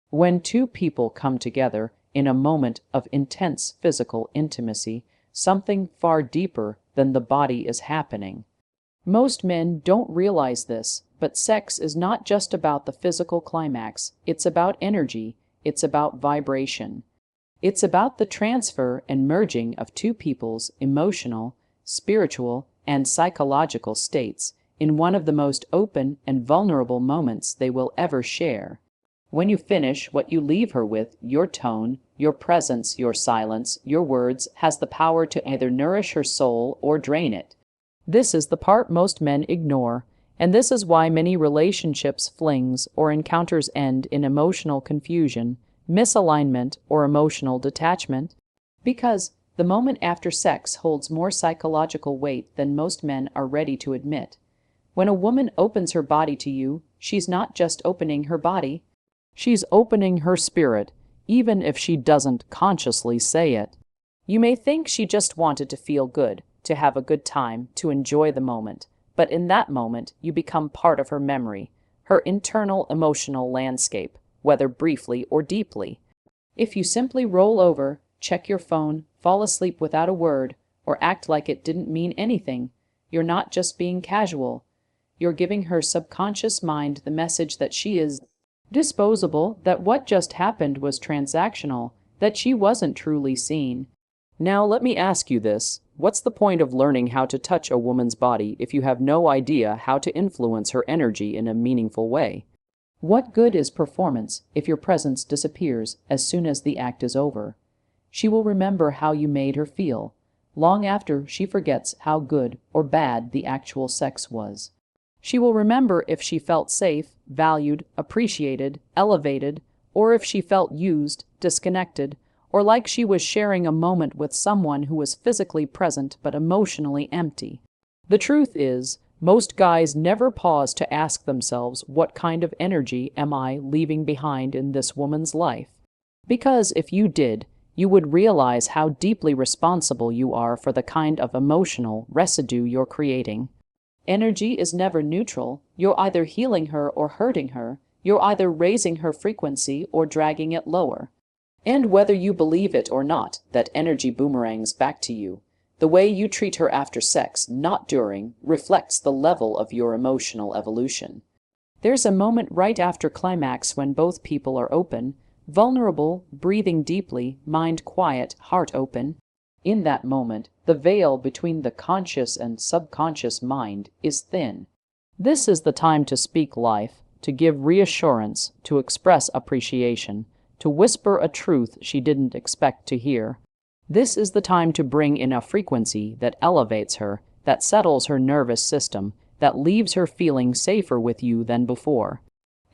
When two people come together in a moment of intense physical intimacy, something far deeper than the body is happening. Most men don't realize this, but sex is not just about the physical climax, it's about energy, it's about vibration. It's about the transfer and merging of two people's emotional, spiritual, and psychological states in one of the most open and vulnerable moments they will ever share. When you finish, what you leave her with, your tone, your presence, your silence, your words, has the power to either nourish her soul or drain it. This is the part most men ignore, and this is why many relationships, flings, or encounters end in emotional confusion, misalignment, or emotional detachment. Because the moment after sex holds more psychological weight than most men are ready to admit. When a woman opens her body to you, she's not just opening her body, she's opening her spirit, even if she doesn't consciously say it. You may think she just wanted to feel good, to have a good time, to enjoy the moment, but in that moment you become part of her memory, her internal emotional landscape, whether briefly or deeply. If you simply roll over, check your phone, fall asleep without a word, or act like it didn't mean anything, you're not just being casual. You're giving her subconscious mind the message that she is disposable, that what just happened was transactional, that she wasn't truly seen. Now let me ask you this. What's the point of learning how to touch a woman's body if you have no idea how to influence her energy in a meaningful way? What good is performance if your presence disappears as soon as the act is over? She will remember how you made her feel, long after she forgets how good or bad the actual sex was. She will remember if she felt safe, valued, appreciated, elevated, or if she felt used, disconnected, or like she was sharing a moment with someone who was physically present but emotionally empty. The truth is, most guys never pause to ask themselves, what kind of energy am I leaving behind in this woman's life? Because if you did, you would realize how deeply responsible you are for the kind of emotional residue you're creating. Energy is never neutral. You're either healing her or hurting her. You're either raising her frequency or dragging it lower. And whether you believe it or not, that energy boomerangs back to you. The way you treat her after sex, not during, reflects the level of your emotional evolution. There's a moment right after climax when both people are open, vulnerable, breathing deeply, mind quiet, heart open. In that moment, the veil between the conscious and subconscious mind is thin. This is the time to speak life, to give reassurance, to express appreciation, to whisper a truth she didn't expect to hear. This is the time to bring in a frequency that elevates her, that settles her nervous system, that leaves her feeling safer with you than before.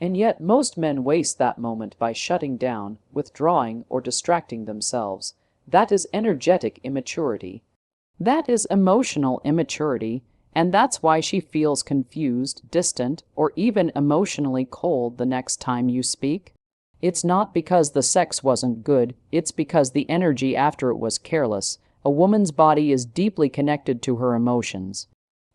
And yet most men waste that moment by shutting down, withdrawing, or distracting themselves. That is energetic immaturity. That is emotional immaturity, and that's why she feels confused, distant, or even emotionally cold the next time you speak. It's not because the sex wasn't good, it's because the energy after it was careless. A woman's body is deeply connected to her emotions.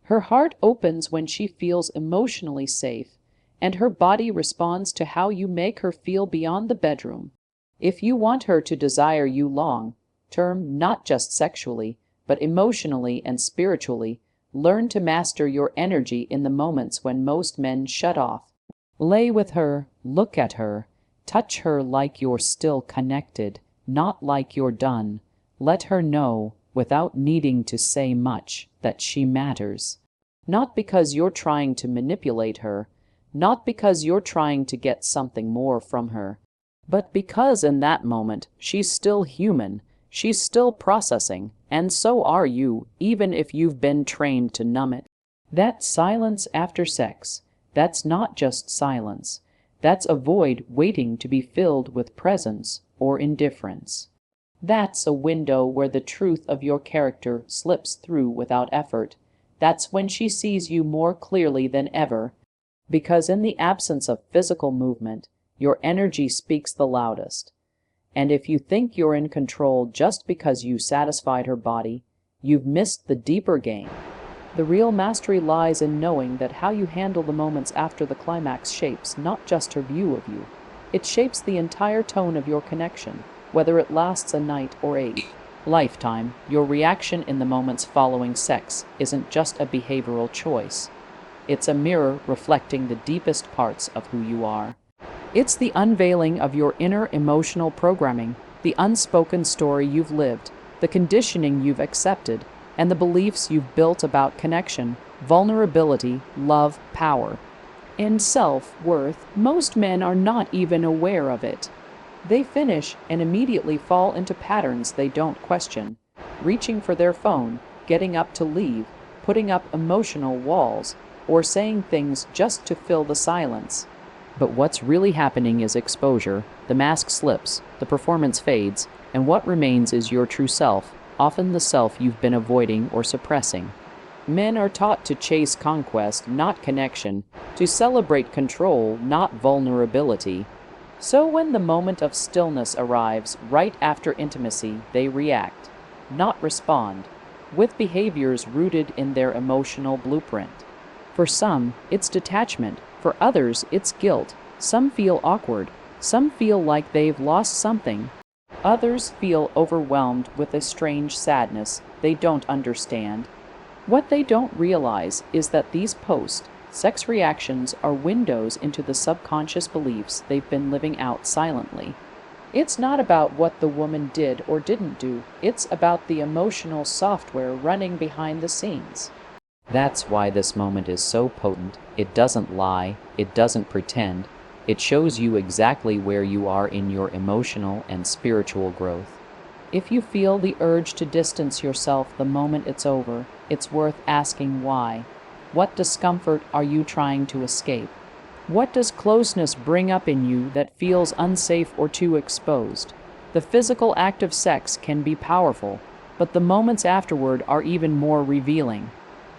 Her heart opens when she feels emotionally safe, and her body responds to how you make her feel beyond the bedroom. If you want her to desire you long-term, not just sexually, but emotionally and spiritually, learn to master your energy in the moments when most men shut off. Lay with her, look at her, touch her like you're still connected, not like you're done. Let her know, without needing to say much, that she matters. Not because you're trying to manipulate her, not because you're trying to get something more from her, but because in that moment she's still human, she's still processing, and so are you, even if you've been trained to numb it. That silence after sex, that's not just silence. That's a void waiting to be filled with presence or indifference. That's a window where the truth of your character slips through without effort. That's when she sees you more clearly than ever, because in the absence of physical movement, your energy speaks the loudest. And if you think you're in control just because you satisfied her body, you've missed the deeper game. The real mastery lies in knowing that how you handle the moments after the climax shapes not just her view of you, It shapes the entire tone of your connection, whether it lasts a night or a lifetime. Your reaction in the moments following sex isn't just a behavioral choice. It's a mirror reflecting the deepest parts of who you are. It's the unveiling of your inner emotional programming, the unspoken story you've lived, the conditioning you've accepted, and the beliefs you've built about connection, vulnerability, love, power. In self-worth, most men are not even aware of it. They finish and immediately fall into patterns they don't question, reaching for their phone, getting up to leave, putting up emotional walls, or saying things just to fill the silence. But what's really happening is exposure. The mask slips, the performance fades, and what remains is your true self, often the self you've been avoiding or suppressing. Men are taught to chase conquest, not connection, to celebrate control, not vulnerability. So when the moment of stillness arrives right after intimacy, they react, not respond, with behaviors rooted in their emotional blueprint. For some, it's detachment. For others, it's guilt. Some feel awkward. Some feel like they've lost something. Others feel overwhelmed with a strange sadness they don't understand. What they don't realize is that these post-sex reactions are windows into the subconscious beliefs they've been living out silently. It's not about what the woman did or didn't do. It's about the emotional software running behind the scenes. That's why this moment is so potent. It doesn't lie. It doesn't pretend. It shows you exactly where you are in your emotional and spiritual growth. If you feel the urge to distance yourself the moment it's over, it's worth asking why. What discomfort are you trying to escape? What does closeness bring up in you that feels unsafe or too exposed? The physical act of sex can be powerful, but the moments afterward are even more revealing.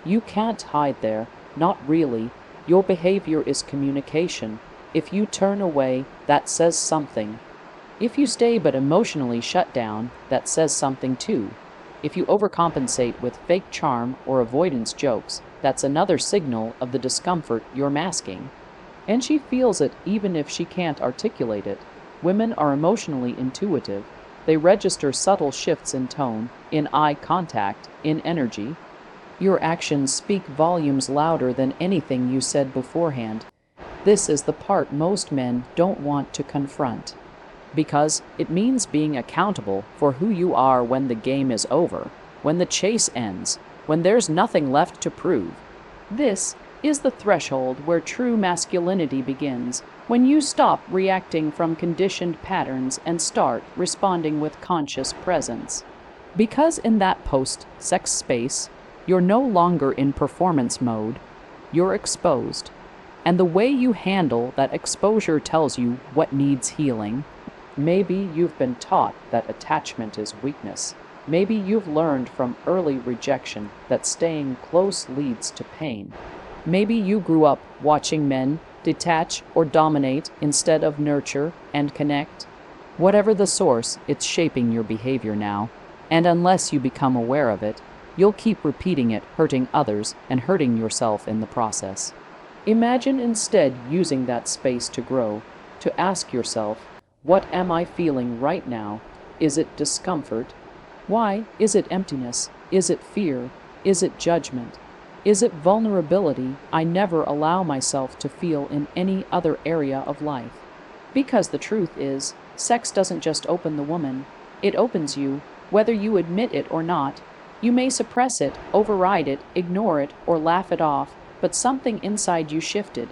You can't hide there, not really. Your behavior is communication. If you turn away, that says something. If you stay but emotionally shut down, that says something too. If you overcompensate with fake charm or avoidance jokes, that's another signal of the discomfort you're masking. And she feels it even if she can't articulate it. Women are emotionally intuitive. They register subtle shifts in tone, in eye contact, in energy. Your actions speak volumes louder than anything you said beforehand. This is the part most men don't want to confront, because it means being accountable for who you are when the game is over, when the chase ends, when there's nothing left to prove. This is the threshold where true masculinity begins, when you stop reacting from conditioned patterns and start responding with conscious presence. Because in that post-sex space, you're no longer in performance mode, you're exposed. And the way you handle that exposure tells you what needs healing. Maybe you've been taught that attachment is weakness. Maybe you've learned from early rejection that staying close leads to pain. Maybe you grew up watching men detach or dominate instead of nurture and connect. Whatever the source, it's shaping your behavior now. And unless you become aware of it, you'll keep repeating it, hurting others and hurting yourself in the process. Imagine instead using that space to grow, to ask yourself, what am I feeling right now? Is it discomfort? Why? Is it emptiness? Is it fear? Is it judgment? Is it vulnerability I never allow myself to feel in any other area of life? Because the truth is, sex doesn't just open the woman, it opens you, whether you admit it or not. You may suppress it, override it, ignore it, or laugh it off, but something inside you shifted.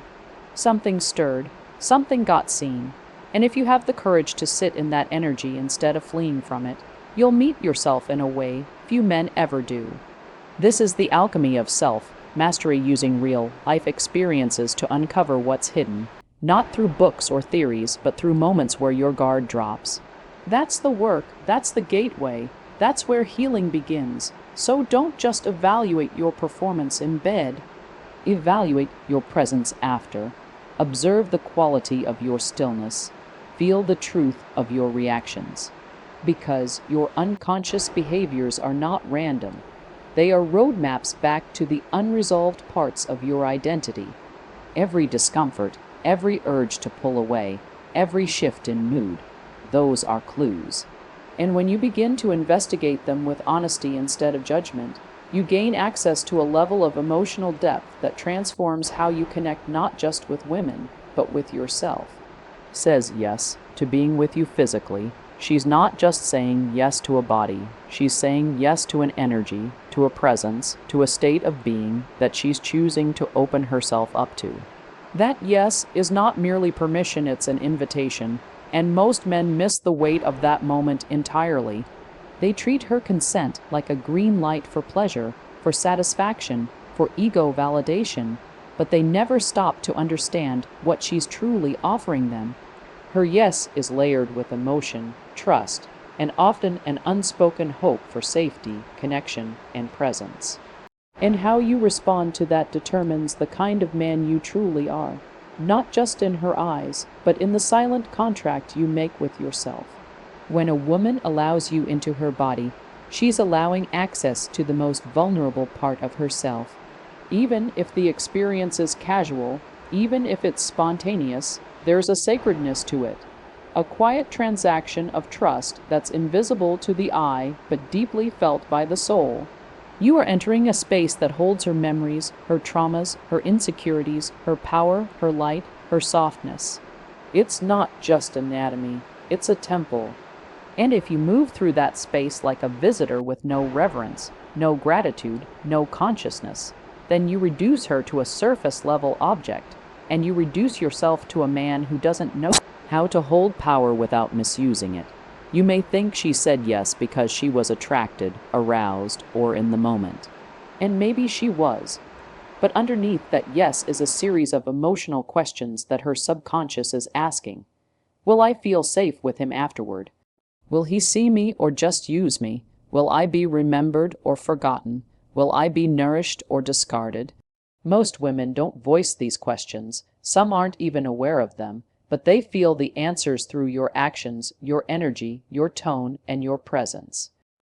Something stirred, something got seen. And if you have the courage to sit in that energy instead of fleeing from it, you'll meet yourself in a way few men ever do. This is the alchemy of self-mastery, using real life experiences to uncover what's hidden, not through books or theories, but through moments where your guard drops. That's the work, that's the gateway, that's where healing begins. So don't just evaluate your performance in bed. Evaluate your presence after. Observe the quality of your stillness. Feel the truth of your reactions. Because your unconscious behaviors are not random. They are roadmaps back to the unresolved parts of your identity. Every discomfort, every urge to pull away, every shift in mood. Those are clues. And when you begin to investigate them with honesty instead of judgment, you gain access to a level of emotional depth that transforms how you connect not just with women, but with yourself. Says yes to being with you physically. She's not just saying yes to a body, she's saying yes to an energy, to a presence, to a state of being that she's choosing to open herself up to. That yes is not merely permission, it's an invitation, and most men miss the weight of that moment entirely. They treat her consent like a green light for pleasure, for satisfaction, for ego validation, but they never stop to understand what she's truly offering them. Her yes is layered with emotion, trust, and often an unspoken hope for safety, connection, and presence. And how you respond to that determines the kind of man you truly are, not just in her eyes, but in the silent contract you make with yourself. When a woman allows you into her body, she's allowing access to the most vulnerable part of herself. Even if the experience is casual, even if it's spontaneous, there's a sacredness to it. A quiet transaction of trust that's invisible to the eye but deeply felt by the soul. You are entering a space that holds her memories, her traumas, her insecurities, her power, her light, her softness. It's not just anatomy, it's a temple. And if you move through that space like a visitor with no reverence, no gratitude, no consciousness, then you reduce her to a surface-level object, and you reduce yourself to a man who doesn't know how to hold power without misusing it. You may think she said yes because she was attracted, aroused, or in the moment. And maybe she was. But underneath that yes is a series of emotional questions that her subconscious is asking. Will I feel safe with him afterward? Will he see me or just use me? Will I be remembered or forgotten? Will I be nourished or discarded? Most women don't voice these questions. Some aren't even aware of them, but they feel the answers through your actions, your energy, your tone, and your presence.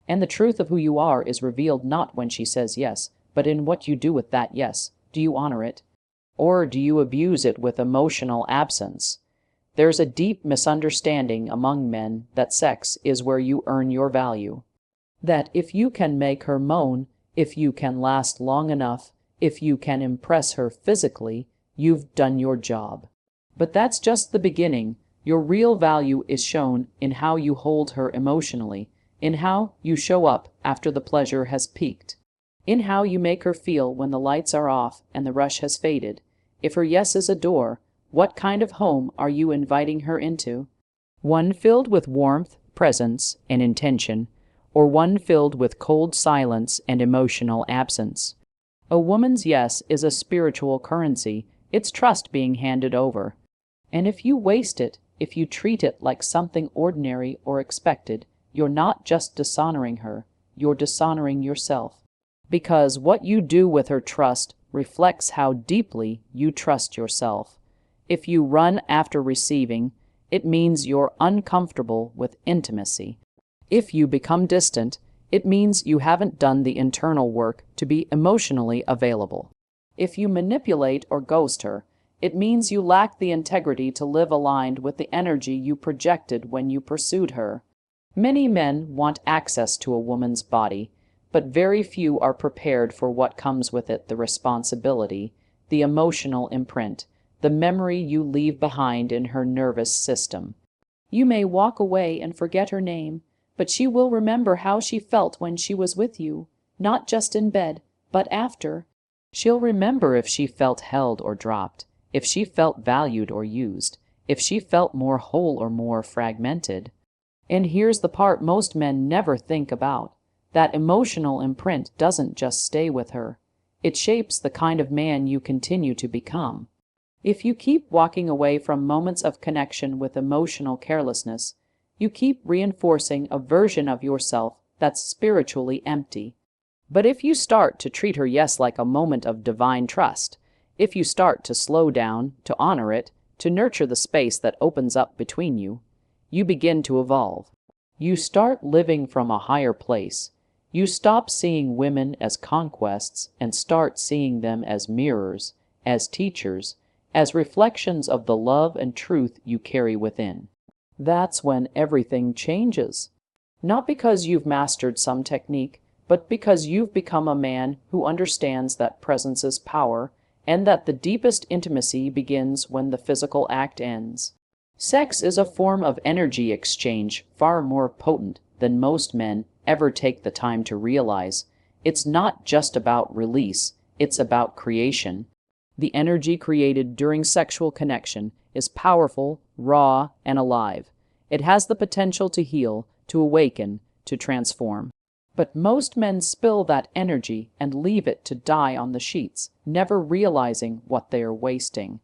And the truth of who you are is revealed not when she says yes, but in what you do with that yes. Do you honor it? Or do you abuse it with emotional absence? There's a deep misunderstanding among men that sex is where you earn your value. That if you can make her moan, if you can last long enough, if you can impress her physically, you've done your job. But that's just the beginning. Your real value is shown in how you hold her emotionally, in how you show up after the pleasure has peaked, in how you make her feel when the lights are off and the rush has faded. If her yes is a door, what kind of home are you inviting her into? One filled with warmth, presence, and intention, or one filled with cold silence and emotional absence? A woman's yes is a spiritual currency. It's trust being handed over. And if you waste it, if you treat it like something ordinary or expected, you're not just dishonoring her, you're dishonoring yourself. Because what you do with her trust reflects how deeply you trust yourself. If you run after receiving, it means you're uncomfortable with intimacy. If you become distant, it means you haven't done the internal work to be emotionally available. If you manipulate or ghost her, it means you lack the integrity to live aligned with the energy you projected when you pursued her. Many men want access to a woman's body, but very few are prepared for what comes with it: the responsibility, the emotional imprint, the memory you leave behind in her nervous system. You may walk away and forget her name, but she will remember how she felt when she was with you, not just in bed, but after. She'll remember if she felt held or dropped, if she felt valued or used, if she felt more whole or more fragmented. And here's the part most men never think about. That emotional imprint doesn't just stay with her. It shapes the kind of man you continue to become. If you keep walking away from moments of connection with emotional carelessness, you keep reinforcing a version of yourself that's spiritually empty. But if you start to treat her yes like a moment of divine trust, if you start to slow down, to honor it, to nurture the space that opens up between you, you begin to evolve. You start living from a higher place. You stop seeing women as conquests and start seeing them as mirrors, as teachers, as reflections of the love and truth you carry within. That's when everything changes. Not because you've mastered some technique, but because you've become a man who understands that presence is power and that the deepest intimacy begins when the physical act ends. Sex is a form of energy exchange far more potent than most men ever take the time to realize. It's not just about release, it's about creation. The energy created during sexual connection is powerful, raw, and alive. It has the potential to heal, to awaken, to transform. But most men spill that energy and leave it to die on the sheets, never realizing what they are wasting.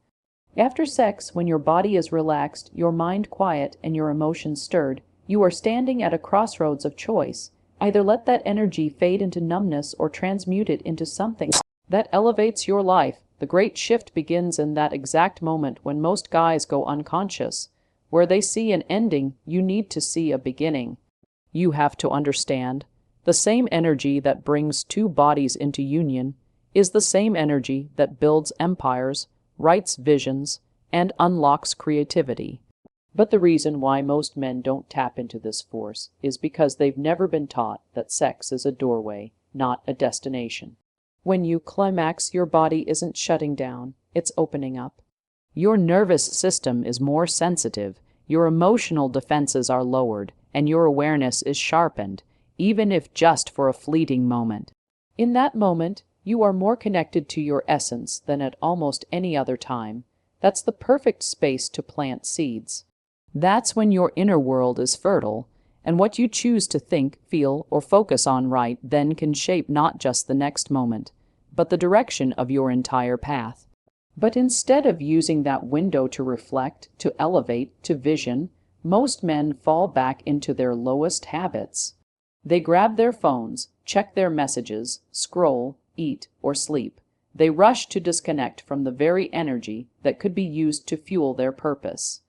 After sex, when your body is relaxed, your mind quiet, and your emotions stirred, you are standing at a crossroads of choice. Either let that energy fade into numbness or transmute it into something that elevates your life. The great shift begins in that exact moment when most guys go unconscious. Where they see an ending, you need to see a beginning. You have to understand, the same energy that brings two bodies into union is the same energy that builds empires, writes visions, and unlocks creativity. But the reason why most men don't tap into this force is because they've never been taught that sex is a doorway, not a destination. When you climax, your body isn't shutting down, it's opening up. Your nervous system is more sensitive, your emotional defenses are lowered, and your awareness is sharpened, even if just for a fleeting moment. In that moment, you are more connected to your essence than at almost any other time. That's the perfect space to plant seeds. That's when your inner world is fertile, and what you choose to think, feel, or focus on right then can shape not just the next moment, but the direction of your entire path. But instead of using that window to reflect, to elevate, to vision, most men fall back into their lowest habits. They grab their phones, check their messages, scroll, eat, or sleep. They rush to disconnect from the very energy that could be used to fuel their purpose.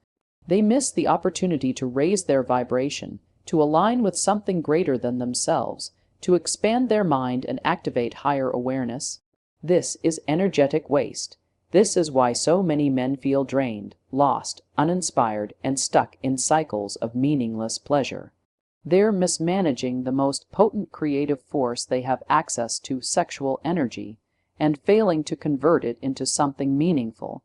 They miss the opportunity to raise their vibration, to align with something greater than themselves, to expand their mind and activate higher awareness. This is energetic waste. This is why so many men feel drained, lost, uninspired, and stuck in cycles of meaningless pleasure. They're mismanaging the most potent creative force they have access to, sexual energy, and failing to convert it into something meaningful.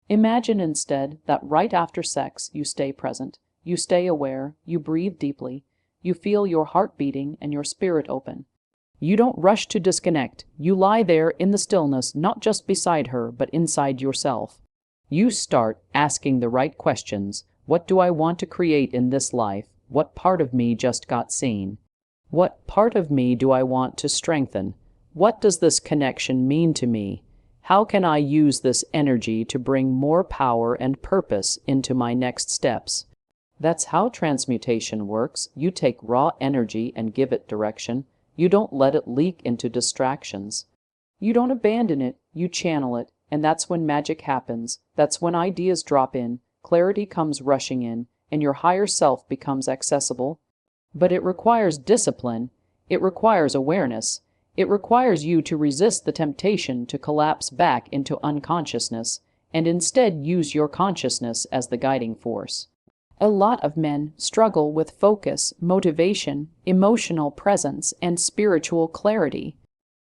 Imagine instead that right after sex you stay present, you stay aware, you breathe deeply, you feel your heart beating and your spirit open. You don't rush to disconnect. You lie there in the stillness, not just beside her, but inside yourself. You start asking the right questions. What do I want to create in this life? What part of me just got seen? What part of me do I want to strengthen? What does this connection mean to me? How can I use this energy to bring more power and purpose into my next steps? That's how transmutation works. You take raw energy and give it direction. You don't let it leak into distractions. You don't abandon it, you channel it, and that's when magic happens. That's when ideas drop in, clarity comes rushing in, and your higher self becomes accessible. But it requires discipline, it requires awareness, it requires you to resist the temptation to collapse back into unconsciousness, and instead use your consciousness as the guiding force. A lot of men struggle with focus, motivation, emotional presence, and spiritual clarity.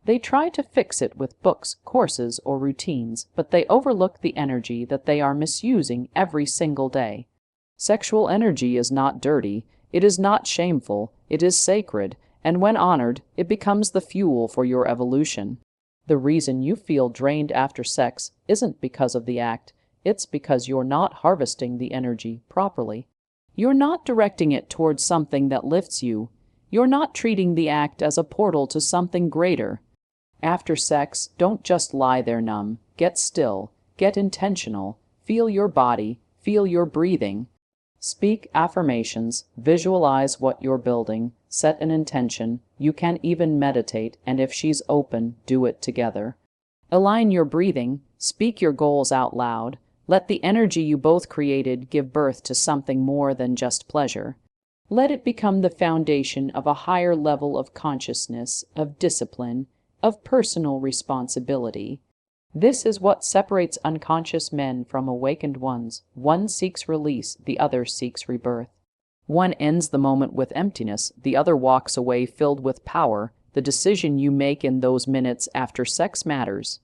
They try to fix it with books, courses, or routines, but they overlook the energy that they are misusing every single day. Sexual energy is not dirty, it is not shameful, it is sacred, and when honored, it becomes the fuel for your evolution. The reason you feel drained after sex isn't because of the act. It's because you're not harvesting the energy properly. You're not directing it towards something that lifts you. You're not treating the act as a portal to something greater. After sex, don't just lie there numb. Get still. Get intentional. Feel your body. Feel your breathing. Speak affirmations. Visualize what you're building. Set an intention. You can even meditate, and if she's open, do it together. Align your breathing. Speak your goals out loud. Let the energy you both created give birth to something more than just pleasure. Let it become the foundation of a higher level of consciousness, of discipline, of personal responsibility. This is what separates unconscious men from awakened ones. One seeks release, the other seeks rebirth. One ends the moment with emptiness, the other walks away filled with power. The decision you make in those minutes after sex matters.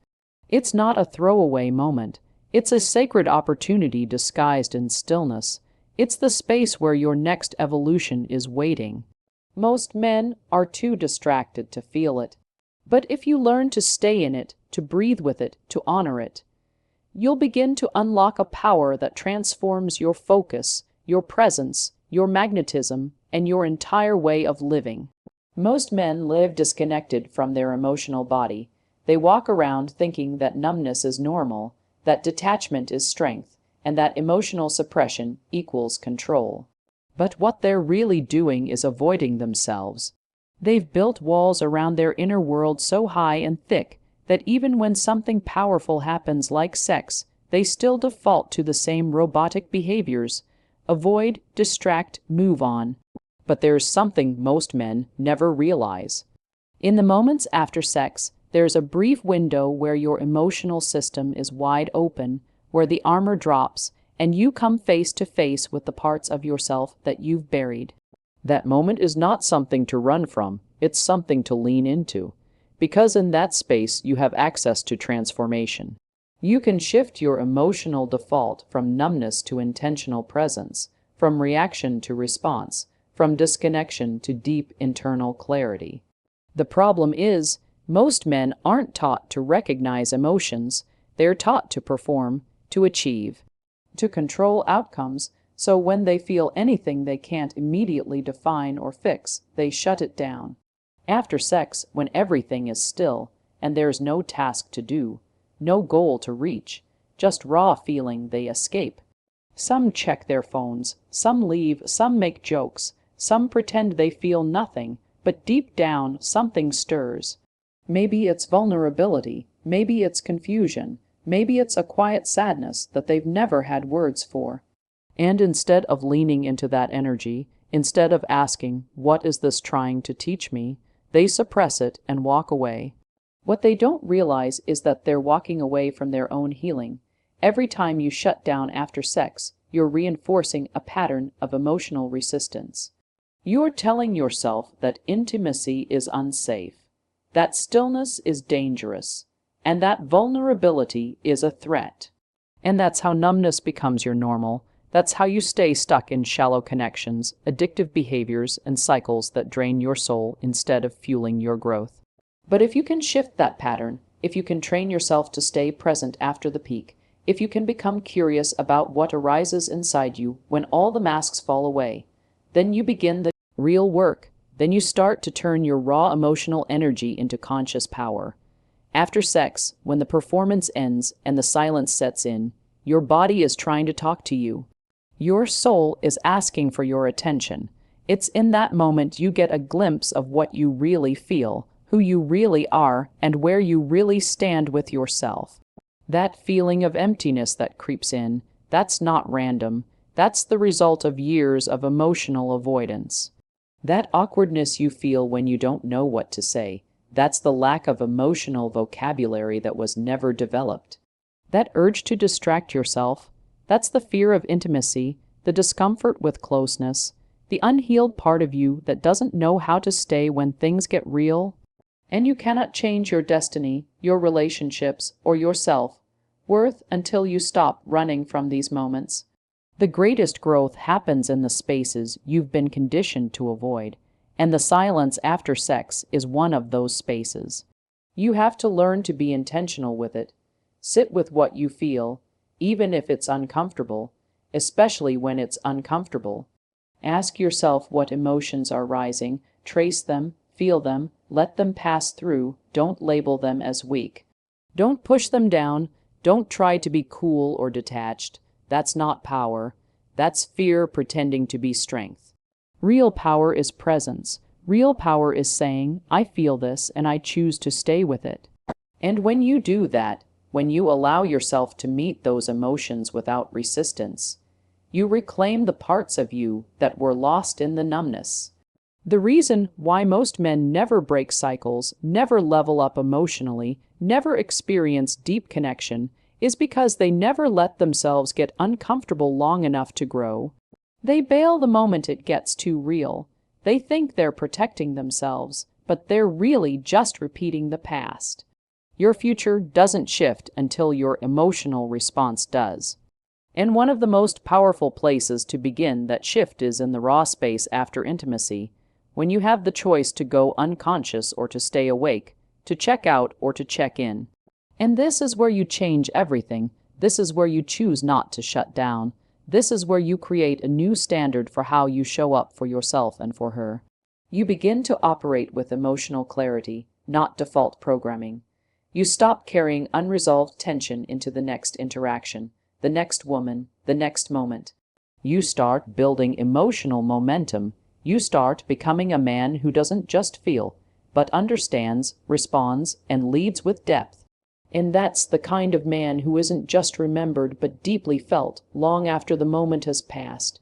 It's not a throwaway moment. It's a sacred opportunity disguised in stillness. It's the space where your next evolution is waiting. Most men are too distracted to feel it. But if you learn to stay in it, to breathe with it, to honor it, you'll begin to unlock a power that transforms your focus, your presence, your magnetism, and your entire way of living. Most men live disconnected from their emotional body. They walk around thinking that numbness is normal, that detachment is strength, and that emotional suppression equals control. But what they're really doing is avoiding themselves. They've built walls around their inner world so high and thick that even when something powerful happens like sex, they still default to the same robotic behaviors. Avoid, distract, move on. But there's something most men never realize. In the moments after sex, there's a brief window where your emotional system is wide open, where the armor drops, and you come face to face with the parts of yourself that you've buried. That moment is not something to run from, it's something to lean into. Because in that space, you have access to transformation. You can shift your emotional default from numbness to intentional presence, from reaction to response, from disconnection to deep internal clarity. The problem is, most men aren't taught to recognize emotions. They're taught to perform, to achieve, to control outcomes, so when they feel anything they can't immediately define or fix, they shut it down. After sex, when everything is still, and there's no task to do, no goal to reach, just raw feeling, they escape. Some check their phones, some leave, some make jokes, some pretend they feel nothing, but deep down something stirs. Maybe it's vulnerability, maybe it's confusion, maybe it's a quiet sadness that they've never had words for. And instead of leaning into that energy, instead of asking, "What is this trying to teach me?" they suppress it and walk away. What they don't realize is that they're walking away from their own healing. Every time you shut down after sex, you're reinforcing a pattern of emotional resistance. You're telling yourself that intimacy is unsafe, that stillness is dangerous, and that vulnerability is a threat. And that's how numbness becomes your normal. That's how you stay stuck in shallow connections, addictive behaviors, and cycles that drain your soul instead of fueling your growth. But if you can shift that pattern, if you can train yourself to stay present after the peak, if you can become curious about what arises inside you when all the masks fall away, then you begin the real work. Then you start to turn your raw emotional energy into conscious power. After sex, when the performance ends and the silence sets in, your body is trying to talk to you. Your soul is asking for your attention. It's in that moment you get a glimpse of what you really feel, who you really are, and where you really stand with yourself. That feeling of emptiness that creeps in, that's not random. That's the result of years of emotional avoidance. That awkwardness you feel when you don't know what to say, that's the lack of emotional vocabulary that was never developed. That urge to distract yourself, that's the fear of intimacy, the discomfort with closeness, the unhealed part of you that doesn't know how to stay when things get real. And you cannot change your destiny, your relationships, or your self-worth until you stop running from these moments. The greatest growth happens in the spaces you've been conditioned to avoid, and the silence after sex is one of those spaces. You have to learn to be intentional with it. Sit with what you feel, even if it's uncomfortable, especially when it's uncomfortable. Ask yourself what emotions are rising, trace them, feel them, let them pass through, don't label them as weak. Don't push them down, don't try to be cool or detached. That's not power. That's fear pretending to be strength. Real power is presence. Real power is saying, "I feel this and I choose to stay with it." And when you do that, when you allow yourself to meet those emotions without resistance, you reclaim the parts of you that were lost in the numbness. The reason why most men never break cycles, never level up emotionally, never experience deep connection is because they never let themselves get uncomfortable long enough to grow. They bail the moment it gets too real. They think they're protecting themselves, but they're really just repeating the past. Your future doesn't shift until your emotional response does. And one of the most powerful places to begin that shift is in the raw space after intimacy, when you have the choice to go unconscious or to stay awake, to check out or to check in. And this is where you change everything. This is where you choose not to shut down. This is where you create a new standard for how you show up for yourself and for her. You begin to operate with emotional clarity, not default programming. You stop carrying unresolved tension into the next interaction, the next woman, the next moment. You start building emotional momentum. You start becoming a man who doesn't just feel, but understands, responds, and leads with depth. And that's the kind of man who isn't just remembered but deeply felt long after the moment has passed.